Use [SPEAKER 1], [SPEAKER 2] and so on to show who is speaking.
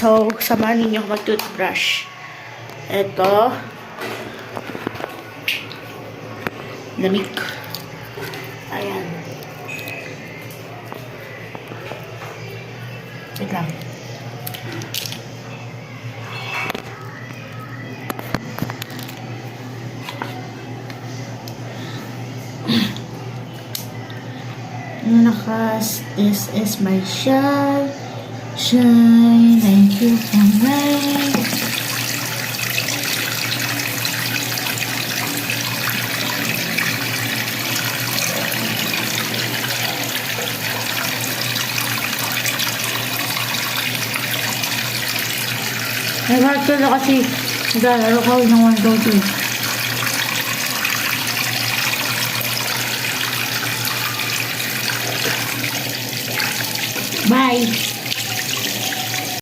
[SPEAKER 1] So, samahan ninyo ako mag-toothbrush. Ito. Lamig. Ayan. Wait lang. Nakas, this is my shine. Shine, thank you for rain. Nag-heart na kasi naglalaro ko ng 1, 2, 3. Bye!